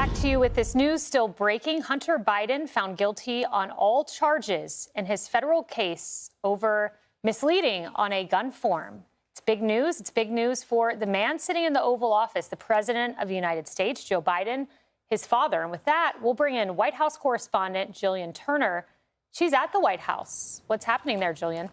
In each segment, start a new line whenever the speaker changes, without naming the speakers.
Back to you with this news still breaking. Hunter Biden found guilty on all charges in his federal case over misleading on a gun form. It's big news. It's big news for the man sitting in the Oval Office, the President of the United States, Joe Biden, his father. And with that, we'll bring in White House correspondent Jillian Turner. She's at the White House. What's happening there, Jillian?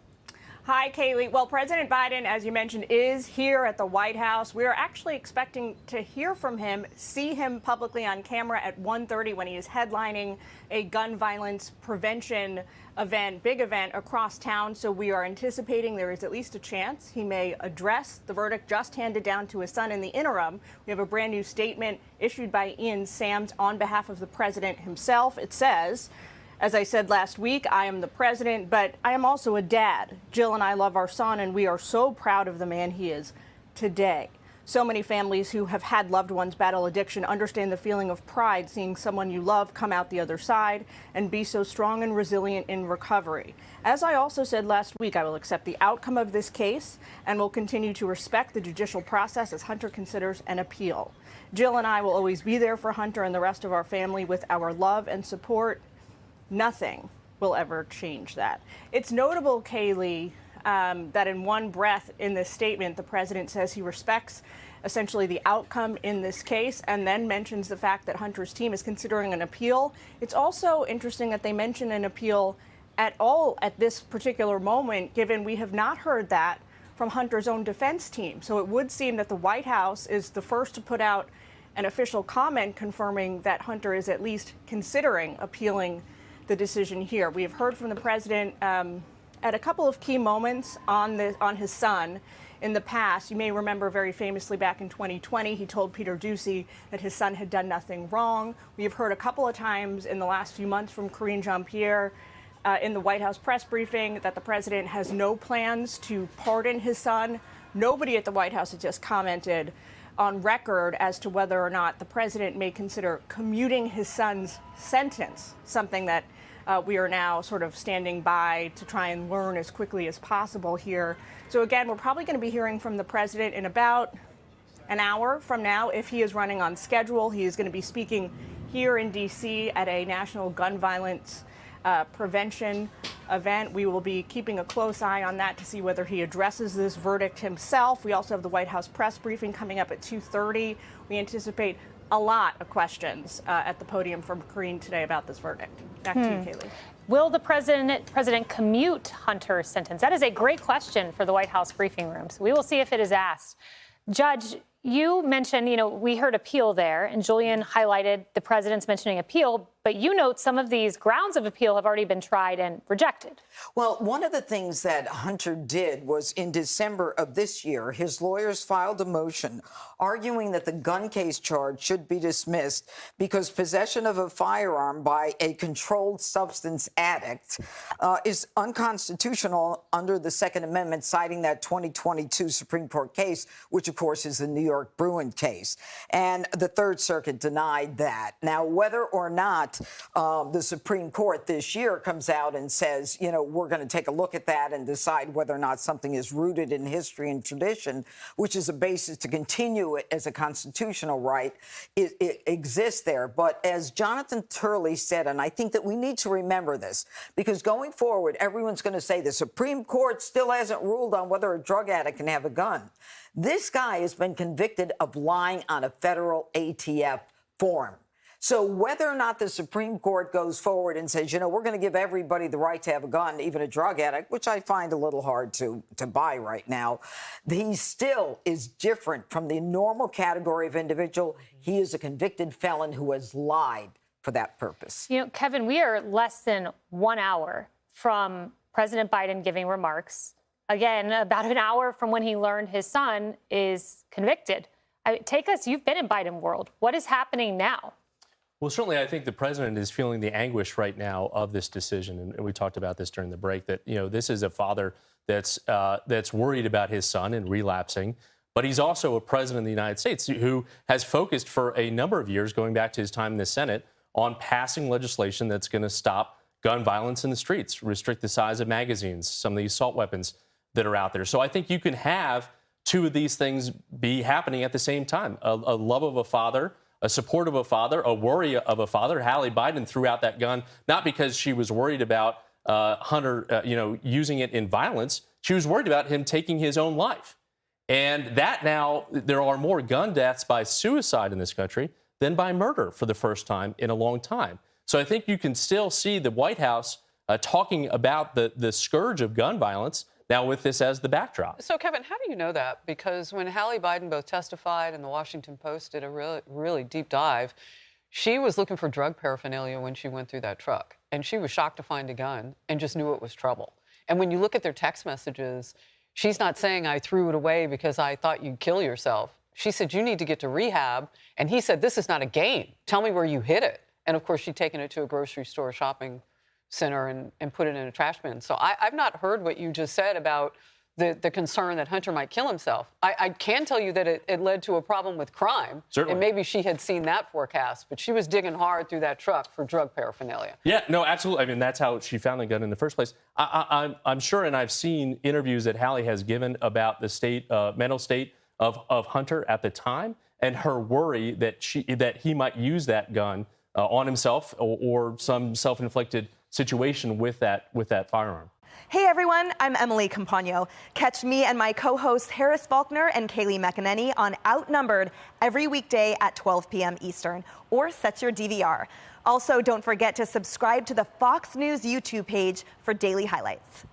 Hi, Kaylee. Well, President Biden, as you mentioned, is here at the White House. We are actually expecting to hear from him, see him publicly on camera at 1:30 when he is headlining a gun violence prevention event, big event across town. So we are anticipating there is at least a chance he may address the verdict just handed down to his son. In the interim, we have a brand new statement issued by Ian Sams on behalf of the president himself. It says, as I said last week, I am the president, but I am also a dad. Jill and I love our son, and we are so proud of the man he is today. So many families who have had loved ones battle addiction understand the feeling of pride seeing someone you love come out the other side and be so strong and resilient in recovery. As I also said last week, I will accept the outcome of this case and will continue to respect the judicial process as Hunter considers an appeal. Jill and I will always be there for Hunter and the rest of our family with our love and support. Nothing will ever change that. It's notable, Kaylee, that in one breath in this statement, the president says he respects essentially the outcome in this case and then mentions the fact that Hunter's team is considering an appeal. It's also interesting that they mention an appeal at all at this particular moment, given we have not heard that from Hunter's own defense team. So it would seem that the White House is the first to put out an official comment confirming that Hunter is at least considering appealing the decision here. We have heard from the president at a couple of key moments on his son in the past. You may remember very famously back in 2020, he told Peter Doocy that his son had done nothing wrong. We have heard a couple of times in the last few months from Karine Jean-Pierre in the White House press briefing that the president has no plans to pardon his son. Nobody at the White House has just commented on record as to whether or not the president may consider commuting his son's sentence, something that we are now sort of standing by to try and learn as quickly as possible here. So again, we're probably going to be hearing from the president in about an hour from now if he is running on schedule. He is going to be speaking here in D.C. at a national gun violence prevention event. We will be keeping a close eye on that to see whether he addresses this verdict himself. We also have the White House press briefing coming up at 2:30. We anticipate a lot of questions at the podium from Karine today about this verdict. Back to you, Kaylee.
Will the president commute Hunter's sentence? That is a great question for the White House briefing room. So we will see if it is asked. Judge, you mentioned, we heard appeal there, and Julian highlighted the president's mentioning appeal, but you note some of these grounds of appeal have already been tried and rejected.
Well, one of the things that Hunter did was in December of this year, his lawyers filed a motion arguing that the gun case charge should be dismissed because possession of a firearm by a controlled substance addict is unconstitutional under the Second Amendment, citing that 2022 Supreme Court case, which, of course, is the New York Bruin case. And the Third Circuit denied that. Now, whether or not the Supreme Court this year comes out and says, we're going to take a look at that and decide whether or not something is rooted in history and tradition, which is a basis to continue it as a constitutional right, it exists there. But as Jonathan Turley said, and I think that we need to remember this, because going forward, everyone's going to say the Supreme Court still hasn't ruled on whether a drug addict can have a gun. This guy has been convicted of lying on a federal ATF form. So whether or not the Supreme Court goes forward and says, we're going to give everybody the right to have a gun, even a drug addict, which I find a little hard to buy right now, he still is different from the normal category of individual. He is a convicted felon who has lied for that purpose.
Kevin, we are less than 1 hour from President Biden giving remarks. Again, about an hour from when he learned his son is convicted. You've been in Biden world. What is happening now?
Well, certainly, I think the president is feeling the anguish right now of this decision, and we talked about this during the break. That this is a father that's worried about his son and relapsing, but he's also a president of the United States who has focused for a number of years, going back to his time in the Senate, on passing legislation that's going to stop gun violence in the streets, restrict the size of magazines, some of the assault weapons that are out there. So I think you can have two of these things be happening at the same time: a love of a father a support of a father, a worry of a father. Hallie Biden threw out that gun not because she was worried about Hunter, using it in violence. She was worried about him taking his own life. And that now, there are more gun deaths by suicide in this country than by murder for the first time in a long time. So I think you can still see the White House talking about the scourge of gun violence now with this as the backdrop.
So, Kevin, how do you know that? Because when Hallie Biden both testified and the Washington Post did a really deep dive, she was looking for drug paraphernalia when she went through that truck. And she was shocked to find a gun and just knew it was trouble. And when you look at their text messages, she's not saying, I threw it away because I thought you'd kill yourself. She said, you need to get to rehab. And he said, this is not a game. Tell me where you hid it. And, of course, she'd taken it to a grocery store shopping center and put it in a trash bin. So I've not heard what you just said about the concern that Hunter might kill himself. I can tell you that it led to a problem with crime.
Certainly.
And maybe she had seen that forecast, but she was digging hard through that truck for drug paraphernalia.
Yeah, no, absolutely. I mean, that's how she found the gun in the first place. I'm sure, and I've seen interviews that Hallie has given about the mental state of Hunter at the time, and her worry that he might use that gun on himself or some self-inflicted situation with that firearm.
Hey everyone, I'm Emily Campagno. Catch me and my co-hosts Harris Faulkner and Kaylee McEnany on Outnumbered every weekday at 12 p.m. Eastern, or set your DVR. Also, don't forget to subscribe to the Fox News YouTube page for daily highlights.